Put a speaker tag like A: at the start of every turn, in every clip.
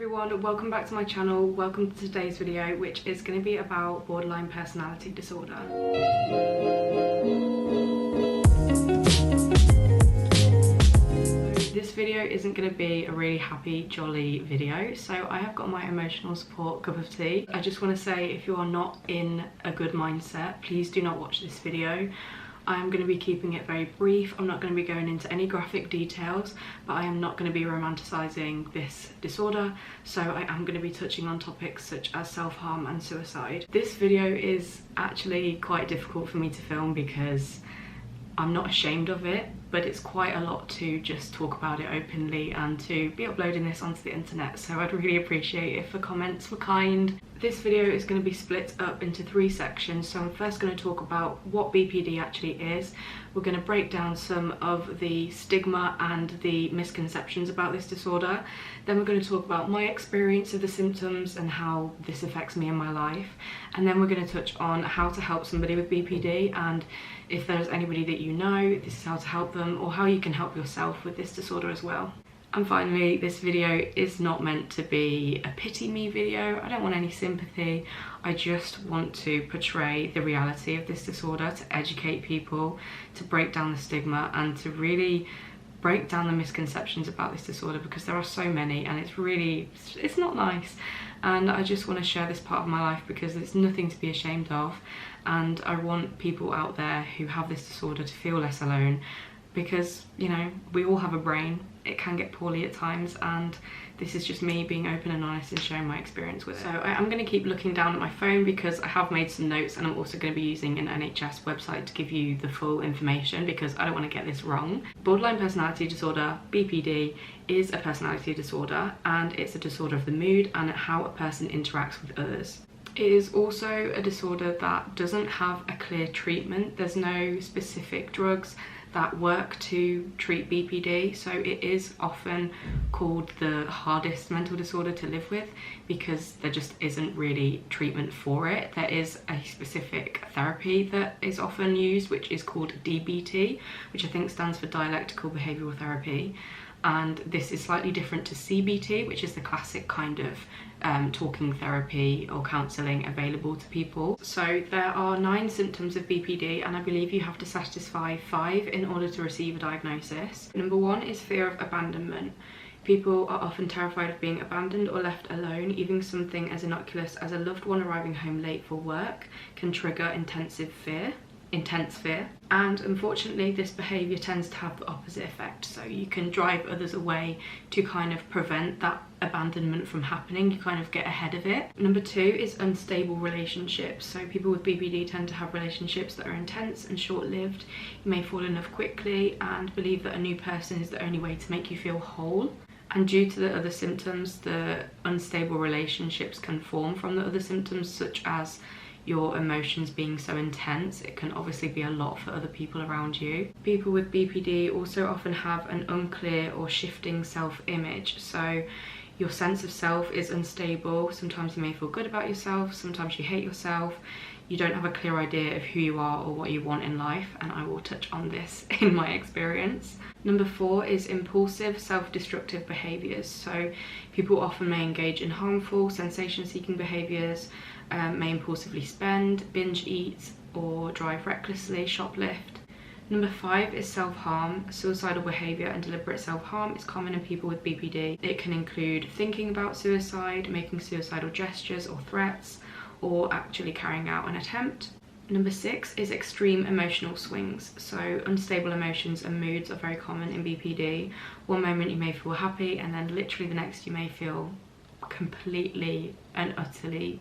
A: everyone, welcome back to my channel. Welcome to today's video, which is going to be about borderline personality disorder. This video isn't going to be a really happy, jolly video, so I have got my emotional support cup of tea. I just want to say, if you are not in a good mindset, please do not watch this video. I am going to be keeping it very brief. I'm not going to be going into any graphic details, but I am not going to be romanticising this disorder, so I am going to be touching on topics such as self-harm and suicide. This video is actually quite difficult for me to film because I'm not ashamed of it, but it's quite a lot to just talk about it openly and to be uploading this onto the internet, so I'd really appreciate if the comments were kind. This video is going to be split up into 3 sections, so I'm first going to talk about what BPD actually is. We're going to break down some of the stigma and the misconceptions about this disorder. Then we're going to talk about my experience of the symptoms and how this affects me in my life. And then we're going to touch on how to help somebody with BPD, and if there's anybody that you know, this is how to help them, or how you can help yourself with this disorder as well. And finally, this video is not meant to be a pity me video. I don't want any sympathy. I just want to portray the reality of this disorder, to educate people, to break down the stigma, and to really break down the misconceptions about this disorder, because there are so many and it's not nice. And I just want to share this part of my life because it's nothing to be ashamed of, and I want people out there who have this disorder to feel less alone, because, you know, we all have a brain. It can get poorly at times, and this is just me being open and honest and sharing my experience with it. So I'm going to keep looking down at my phone because I have made some notes, and I'm also going to be using an NHS website to give you the full information because I don't want to get this wrong. Borderline personality disorder, BPD, is a personality disorder, and it's a disorder of the mood and how a person interacts with others. It is also a disorder that doesn't have a clear treatment. There's no specific drugs that work to treat BPD, so it is often called the hardest mental disorder to live with because there just isn't really treatment for it. There is a specific therapy that is often used, which is called DBT, which I think stands for dialectical behavioural therapy, and this is slightly different to CBT, which is the classic kind of talking therapy or counselling available to people. So there are 9 symptoms of BPD, and I believe you have to satisfy 5 in order to receive a diagnosis. Number 1 is fear of abandonment. People are often terrified of being abandoned or left alone. Even something as innocuous as a loved one arriving home late for work can trigger intense fear. And unfortunately, this behaviour tends to have the opposite effect, so you can drive others away to kind of prevent that abandonment from happening. You kind of get ahead of it. Number 2 is unstable relationships. So people with BPD tend to have relationships that are intense and short-lived. You may fall in love quickly and believe that a new person is the only way to make you feel whole. And due to the other symptoms, the unstable relationships can form from the other symptoms, such as your emotions being so intense. It can obviously be a lot for other people around you. People with BPD also often have an unclear or shifting self-image. So your sense of self is unstable. Sometimes you may feel good about yourself, sometimes you hate yourself. You don't have a clear idea of who you are or what you want in life, and I will touch on this in my experience. Number 4 is impulsive, self-destructive behaviours. So people often may engage in harmful, sensation-seeking behaviours, may impulsively spend, binge eat, or drive recklessly, shoplift. Number 5 is self-harm. Suicidal behaviour and deliberate self-harm is common in people with BPD. It can include thinking about suicide, making suicidal gestures or threats, or actually carrying out an attempt. Number 6 is extreme emotional swings. So unstable emotions and moods are very common in BPD. One moment you may feel happy, and then literally the next you may feel completely and utterly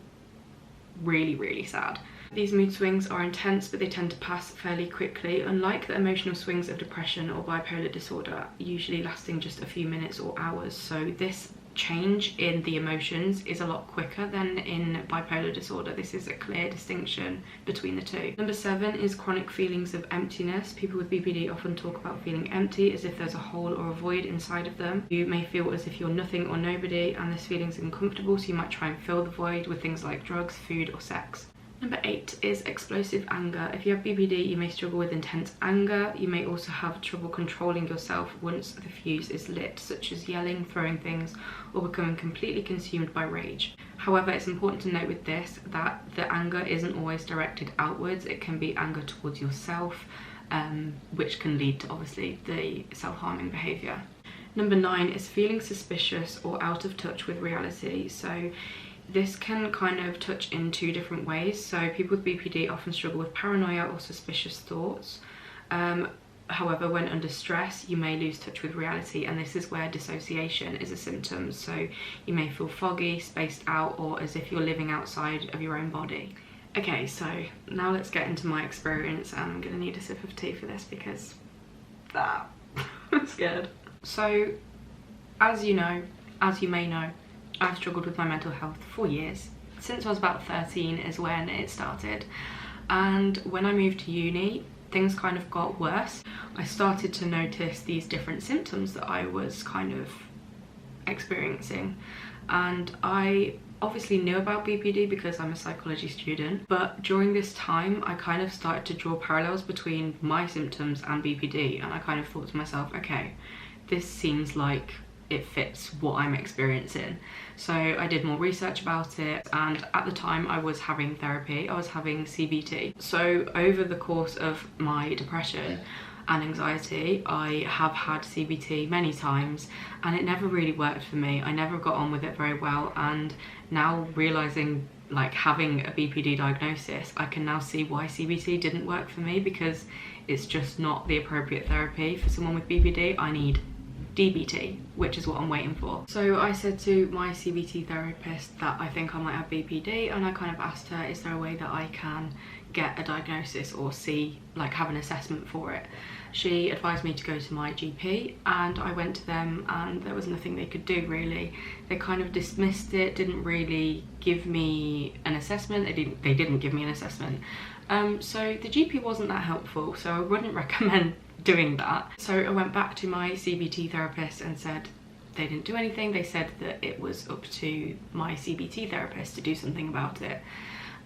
A: really sad. These mood swings are intense, but they tend to pass fairly quickly, unlike the emotional swings of depression or bipolar disorder, usually lasting just a few minutes or hours. So this change in the emotions is a lot quicker than in bipolar disorder. This is a clear distinction between the two. Number 7 is chronic feelings of emptiness. People with BPD often talk about feeling empty, as if there's a hole or a void inside of them. You may feel as if you're nothing or nobody, and this feeling is uncomfortable, so you might try and fill the void with things like drugs, food, or sex. Number 8 is explosive anger. If you have BPD, you may struggle with intense anger. You may also have trouble controlling yourself once the fuse is lit, such as yelling, throwing things, or becoming completely consumed by rage. However, it's important to note with this that the anger isn't always directed outwards. It can be anger towards yourself, which can lead to obviously the self-harming behaviour. Number 9 is feeling suspicious or out of touch with reality. So this can kind of touch in 2 different ways. So people with BPD often struggle with paranoia or suspicious thoughts. However, when under stress, you may lose touch with reality, and this is where dissociation is a symptom. So you may feel foggy, spaced out, or as if you're living outside of your own body. Okay, so now let's get into my experience. I'm gonna need a sip of tea for this because I'm scared. So, as you may know, I've struggled with my mental health for years. Since I was about 13 is when it started. And when I moved to uni, things kind of got worse. I started to notice these different symptoms that I was kind of experiencing. And I obviously knew about BPD because I'm a psychology student. But during this time, I kind of started to draw parallels between my symptoms and BPD. And I kind of thought to myself, okay, this seems like it fits what I'm experiencing. So I did more research about it, and at the time I was having therapy. I was having CBT. So over the course of my depression and anxiety, I have had CBT many times, and it never really worked for me. I never got on with it very well, and now realizing, like, having a BPD diagnosis, I can now see why CBT didn't work for me, because it's just not the appropriate therapy for someone with BPD. I need DBT, which is what I'm waiting for. So I said to my CBT therapist that I think I might have BPD, and I kind of asked her, is there a way that I can get a diagnosis or see, like, have an assessment for it? She advised me to go to my GP, and I went to them, and there was nothing they could do really. They kind of dismissed it, didn't really give me an assessment. They didn't give me an assessment. So the GP wasn't that helpful, so I wouldn't recommend doing that. So I went back to my CBT therapist and said they didn't do anything. They said that it was up to my CBT therapist to do something about it.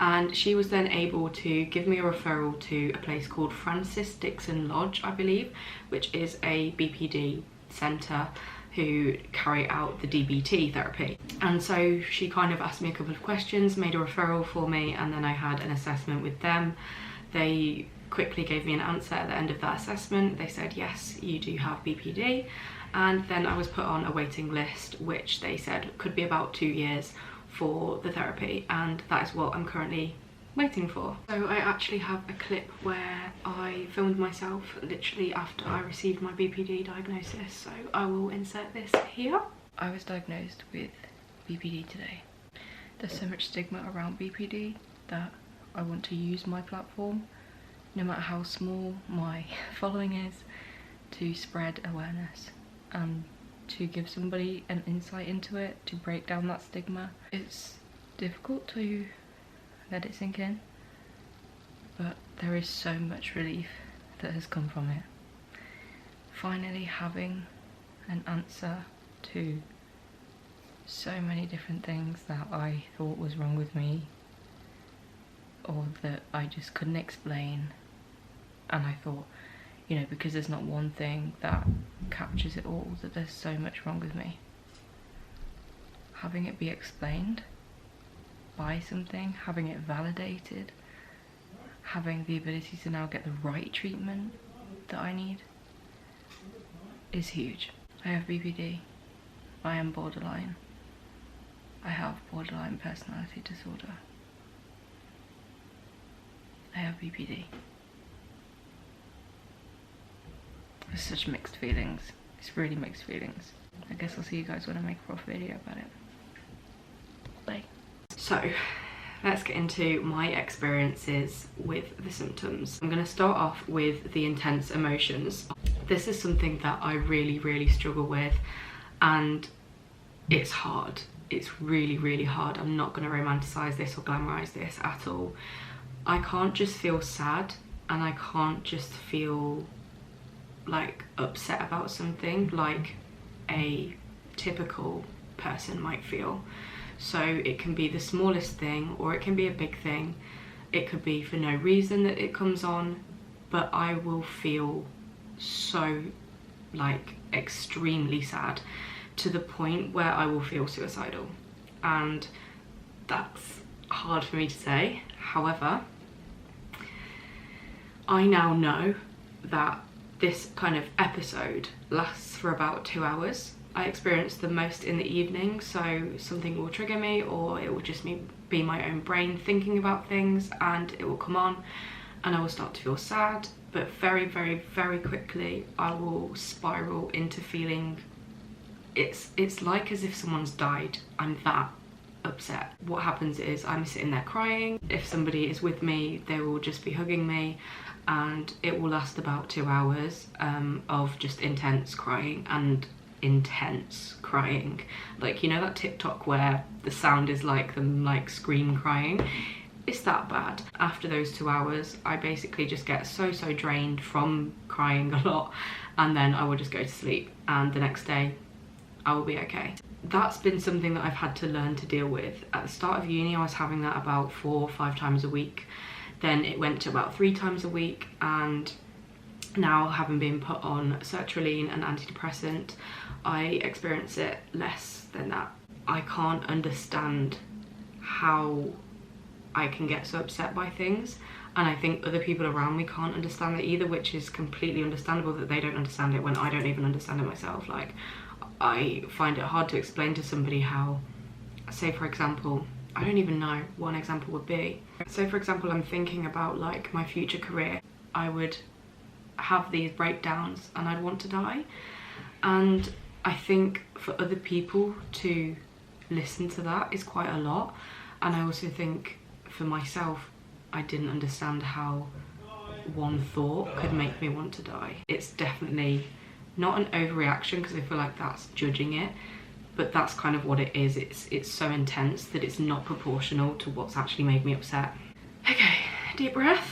A: And she was then able to give me a referral to a place called Francis Dixon Lodge, I believe, which is a BPD centre who carry out the DBT therapy. And so she kind of asked me a couple of questions, made a referral for me, and then I had an assessment with them. They quickly gave me an answer at the end of that assessment. They said, yes, you do have BPD. And then I was put on a waiting list, which they said could be about 2 years for the therapy, and that is what I'm currently waiting for. So I actually have a clip where I filmed myself literally after I received my BPD diagnosis, so I will insert this here. I was diagnosed with BPD today. There's so much stigma around BPD that I want to use my platform, no matter how small my following is, to spread awareness and to give somebody an insight into it, to break down that stigma. It's difficult to let it sink in, but there is so much relief that has come from it. Finally having an answer to so many different things that I thought was wrong with me, or that I just couldn't explain, and I thought, you know, because there's not one thing that captures it all, that there's so much wrong with me. Having it be explained by something, having it validated, having the ability to now get the right treatment that I need is huge. I have BPD. I am borderline. I have borderline personality disorder. I have BPD. There's such mixed feelings. It's really mixed feelings. I guess I'll see you guys when I make a proper video about it. Bye. So, let's get into my experiences with the symptoms. I'm going to start off with the intense emotions. This is something that I really struggle with, and it's hard. It's really hard. I'm not going to romanticize this or glamorize this at all. I can't just feel sad, and I can't just feel like upset about something like a typical person might feel. So it can be the smallest thing, or it can be a big thing. It could be for no reason that it comes on, but I will feel so like extremely sad to the point where I will feel suicidal, and that's hard for me to say. However, I now know that this kind of episode lasts for about 2 hours. I experience the most in the evening, so something will trigger me, or it will just be my own brain thinking about things, and it will come on and I will start to feel sad, but very, very, very quickly I will spiral into feeling it's like as if someone's died. I'm that upset. What happens is I'm sitting there crying. If somebody is with me, they will just be hugging me, and it will last about 2 hours of just intense crying and intense crying. Like, you know that TikTok where the sound is like them like scream crying? It's that bad. After those 2 hours, I basically just get so drained from crying a lot, and then I will just go to sleep, and the next day I will be okay. That's been something that I've had to learn to deal with. At the start of uni, I was having that about 4 or 5 times a week. Then it went to about 3 times a week, and now, having been put on sertraline and antidepressant, I experience it less than that. I can't understand how I can get so upset by things, and I think other people around me can't understand it either, which is completely understandable that they don't understand it when I don't even understand it myself. Like, I find it hard to explain to somebody how, say for example, I don't even know what an example would be. So for example, I'm thinking about like my future career. I would have these breakdowns and I'd want to die. And I think for other people to listen to that is quite a lot. And I also think for myself, I didn't understand how one thought could make me want to die. It's definitely not an overreaction, because I feel like that's judging it, but that's kind of what it is. It's so intense that it's not proportional to what's actually made me upset. Okay, deep breath.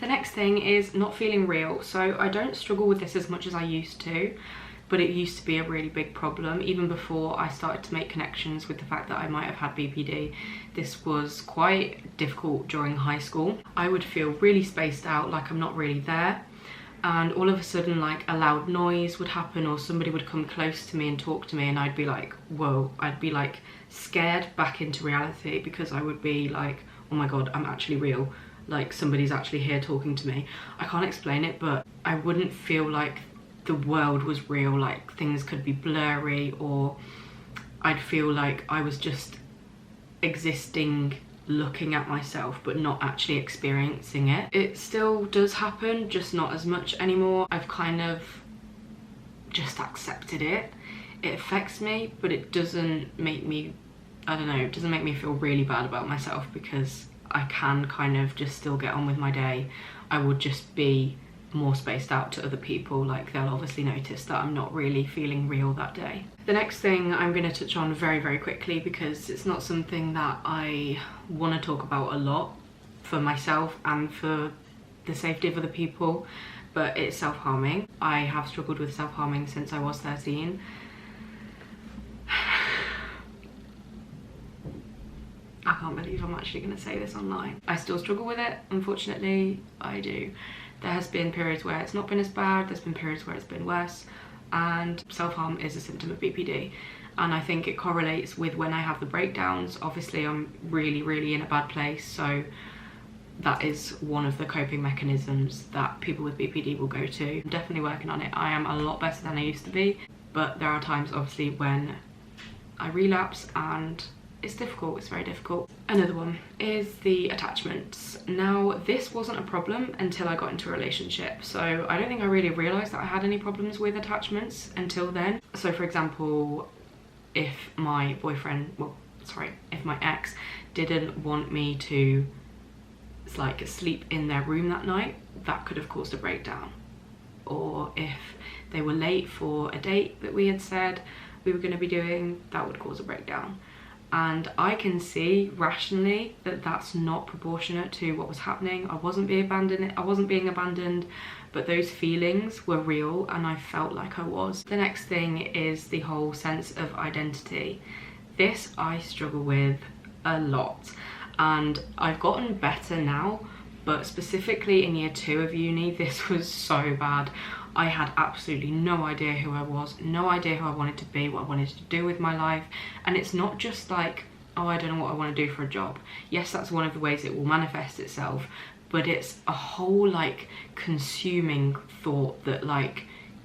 A: The next thing is not feeling real. So I don't struggle with this as much as I used to, but it used to be a really big problem. Even before I started to make connections with the fact that I might have had BPD, this was quite difficult during high school. I would feel really spaced out, like I'm not really there. And all of a sudden, like a loud noise would happen, or somebody would come close to me and talk to me, and I'd be like, whoa. I'd be like scared back into reality, because I would be like, oh my god, I'm actually real. Like somebody's actually here talking to me. I can't explain it, but I wouldn't feel like the world was real. Like things could be blurry, or I'd feel like I was just existing, looking at myself but not actually experiencing it. It still does happen, just not as much anymore. I've kind of just accepted it. It affects me, but it doesn't make me, I don't know, it doesn't make me feel really bad about myself, because I can kind of just still get on with my day. I would just be more spaced out to other people. Like they'll obviously notice that I'm not really feeling real that day. The next thing I'm going to touch on very quickly, because it's not something that I want to talk about a lot for myself and for the safety of other people, but it's self-harming. I have struggled with self-harming since I was 13. I can't believe I'm actually going to say this online. I still struggle with it, unfortunately. I do. There has been periods where it's not been as bad, there's been periods where it's been worse, and self-harm is a symptom of BPD. And I think it correlates with when I have the breakdowns. Obviously I'm really in a bad place, so that is one of the coping mechanisms that people with BPD will go to. I'm definitely working on it. I am a lot better than I used to be, but there are times obviously when I relapse and it's difficult, it's very difficult. Another one is the attachments. Now, this wasn't a problem until I got into a relationship. So I don't think I really realised that I had any problems with attachments until then. So for example, if my boyfriend, if my ex didn't want me to like sleep in their room that night, that could have caused a breakdown. Or if they were late for a date that we had said we were going to be doing, that would cause a breakdown. And I can see rationally that that's not proportionate to what was happening. I wasn't being abandoned, but those feelings were real and I felt like I was. The next thing is the whole sense of identity. This I struggle with a lot. and I've gotten better now, but specifically in year 2 of uni, this was so bad. I had absolutely no idea who I was, no idea who I wanted to be, what I wanted to do with my life. And it's not just like, oh, I don't know what I want to do for a job. Yes, that's one of the ways it will manifest itself, but it's a whole like consuming thought that like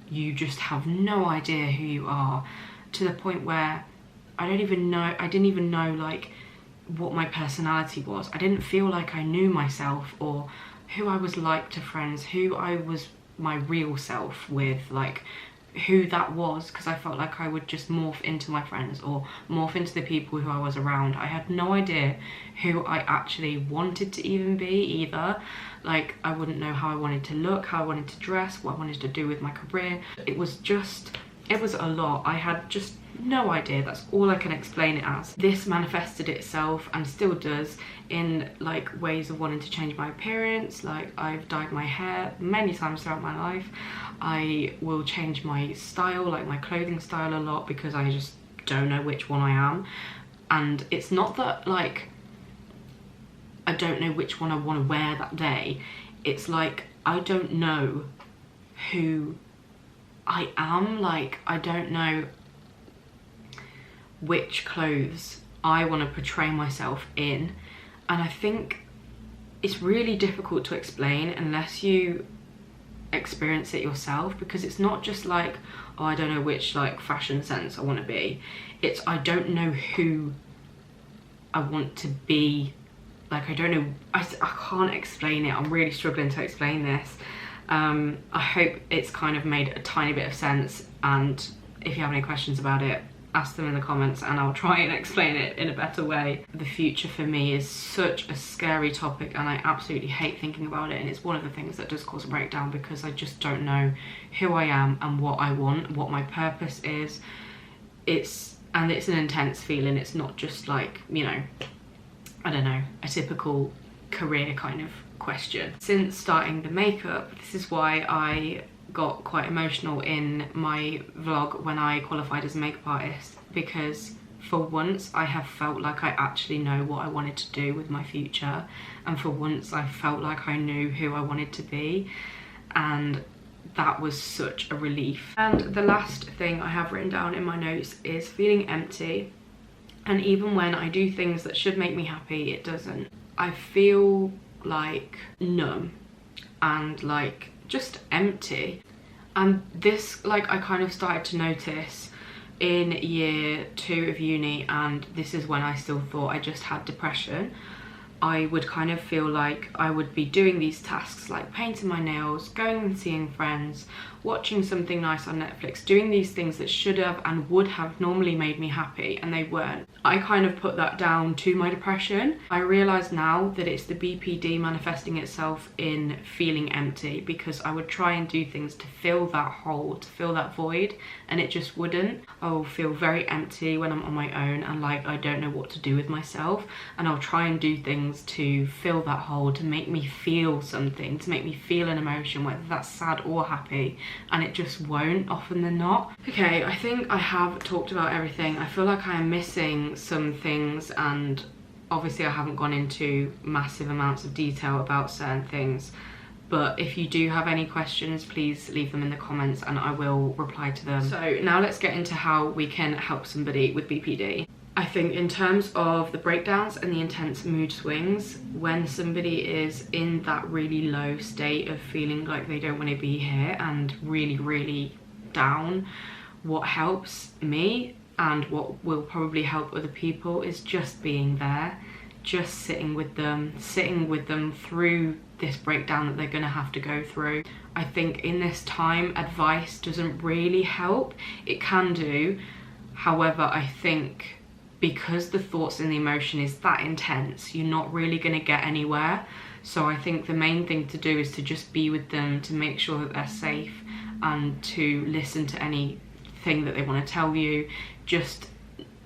A: you just have no idea who you are, to the point where I didn't even know like what my personality was. I didn't feel like I knew myself or who I was like to friends, who I was my real self with, like who that was, because I felt like I would just morph into my friends or morph into the people who I was around. I had no idea who I actually wanted to even be either. Like I wouldn't know how I wanted to look, how I wanted to dress, what I wanted to do with my career. It was a lot. I had just no idea. That's all I can explain it as. This manifested itself and still does in like ways of wanting to change my appearance. Like I've dyed my hair many times throughout my life. I will change my style, like my clothing style, a lot, because I just don't know which one I am. And it's not that like I don't know which one I want to wear that day. It's like I don't know who I am. Like I don't know which clothes I want to portray myself in. And I think it's really difficult to explain unless you experience it yourself, because it's not just like, oh, I don't know which like fashion sense I want to be. It's I don't know who I want to be. Like I don't know, I can't explain it. I'm really struggling to explain this. I hope it's kind of made a tiny bit of sense, and if you have any questions about it, ask them in the comments and I'll try and explain it in a better way. The future for me is such a scary topic and I absolutely hate thinking about it, and it's one of the things that does cause a breakdown because I just don't know who I am and what I want, what my purpose is. It's an intense feeling. It's not just like, you know, I don't know, a typical career kind of question. Since starting the makeup, this is why I got quite emotional in my vlog when I qualified as a makeup artist, because for once I have felt like I actually know what I wanted to do with my future, and for once I felt like I knew who I wanted to be, and that was such a relief. And the last thing I have written down in my notes is feeling empty, and even when I do things that should make me happy, it doesn't. I feel like numb and like just empty. And this, like, I kind of started to notice in year 2 of uni, and this is when I still thought I just had depression. I would kind of feel like I would be doing these tasks like painting my nails, going and seeing friends, watching something nice on Netflix, doing these things that should have and would have normally made me happy, and they weren't. I kind of put that down to my depression. I realise now that it's the BPD manifesting itself in feeling empty, because I would try and do things to fill that hole, to fill that void, and it just wouldn't. I will feel very empty when I'm on my own and like I don't know what to do with myself, and I'll try and do things to fill that hole, to make me feel something, to make me feel an emotion, whether that's sad or happy, and it just won't, often than not. Okay, I think I have talked about everything. I feel like I am missing some things, and obviously I haven't gone into massive amounts of detail about certain things, but if you do have any questions, please leave them in the comments and I will reply to them. So now let's get into how we can help somebody with BPD. I think in terms of the breakdowns and the intense mood swings, when somebody is in that really low state of feeling like they don't want to be here and really, really down, what helps me and what will probably help other people is just being there, just sitting with them through this breakdown that they're going to have to go through. I think in this time, advice doesn't really help. It can do. However, I think because the thoughts and the emotion is that intense, you're not really going to get anywhere. So I think the main thing to do is to just be with them, to make sure that they're safe, and to listen to anything that they want to tell you, just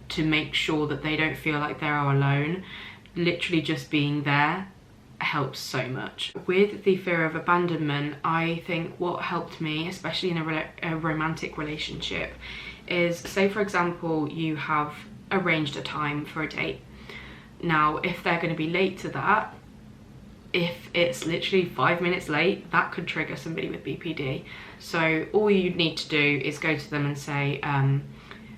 A: to make sure that they don't feel like they are alone. Literally just being there helps so much. With the fear of abandonment, I think what helped me, especially in a romantic relationship, is say for example you have arranged a time for a date, Now, if they're going to be late to that, if it's literally 5 minutes late, that could trigger somebody with BPD. So all you need to do is go to them and say,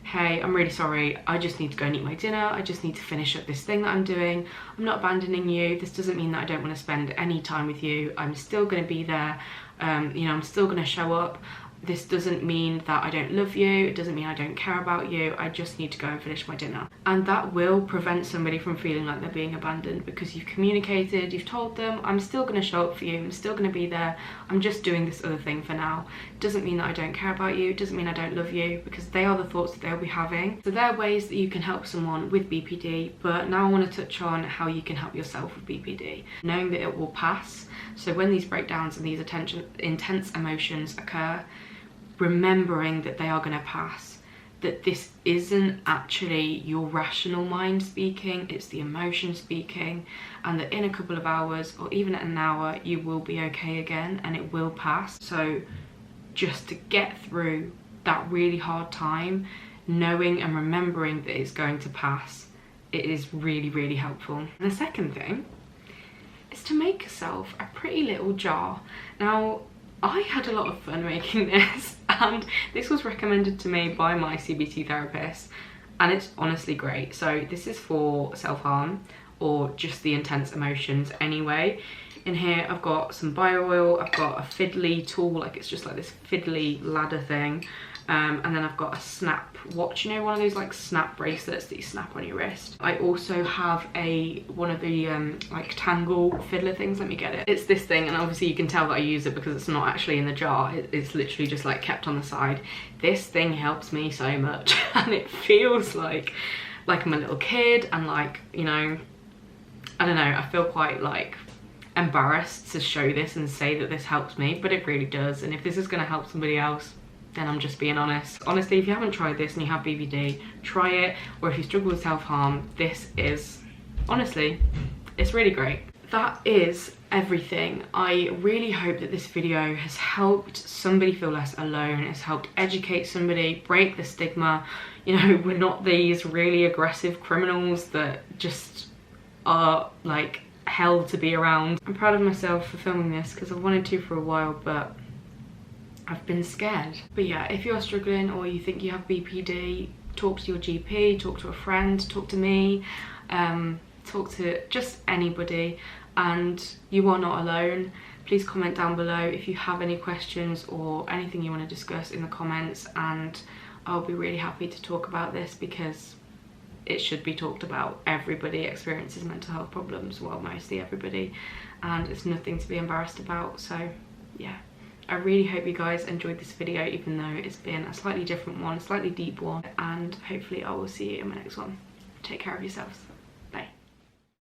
A: hey, I'm really sorry, I just need to go and eat my dinner, I just need to finish up this thing that I'm doing, I'm not abandoning you, this doesn't mean that I don't want to spend any time with you, I'm still going to be there, you know, I'm still going to show up, this doesn't mean that I don't love you, it doesn't mean I don't care about you, I just need to go and finish my dinner. And that will prevent somebody from feeling like they're being abandoned, because you've communicated, you've told them, I'm still going to show up for you, I'm still going to be there, I'm just doing this other thing for now. It doesn't mean that I don't care about you, it doesn't mean I don't love you, because they are the thoughts that they'll be having. So there are ways that you can help someone with BPD, but now I want to touch on how you can help yourself with BPD. Knowing that it will pass, so when these breakdowns and these intense emotions occur, remembering that they are going to pass, that this isn't actually your rational mind speaking, it's the emotion speaking, and that in a couple of hours or even an hour you will be okay again and it will pass. So just to get through that really hard time, knowing and remembering that it's going to pass, it is really, really helpful. And the second thing is to make yourself a pretty little jar. Now, I had a lot of fun making this, and this was recommended to me by my CBT therapist, and it's honestly great. So this is for self-harm or just the intense emotions anyway. In here I've got some bio oil, I've got a fiddly tool, like it's just like this fiddly ladder thing, and then I've got a snap watch, you know, one of those like snap bracelets that you snap on your wrist. I also have one of the like tangle fiddler things. Let me get it. It's this thing, and obviously you can tell that I use it because it's not actually in the jar, it's literally just like kept on the side. This thing helps me so much and it feels like I'm a little kid, and like, you know, I don't know, I feel quite like embarrassed to show this and say that this helps me, but it really does. And if this is going to help somebody else, then I'm just being honest. Honestly, if you haven't tried this and you have BPD, try it. Or if you struggle with self-harm, this is, honestly, it's really great. That is everything. I really hope that this video has helped somebody feel less alone, has helped educate somebody, break the stigma. You know, we're not these really aggressive criminals that just are like hell to be around. I'm proud of myself for filming this because I've wanted to for a while, but I've been scared. But yeah, if you're struggling or you think you have BPD, talk to your GP, talk to a friend, talk to me, talk to just anybody, and you are not alone. Please comment down below if you have any questions or anything you want to discuss in the comments, and I'll be really happy to talk about this because it should be talked about. Everybody experiences mental health problems, well, mostly everybody, and it's nothing to be embarrassed about. So yeah, I really hope you guys enjoyed this video, even though it's been a slightly different one, a slightly deep one, and hopefully I will see you in my next one. Take care of yourselves.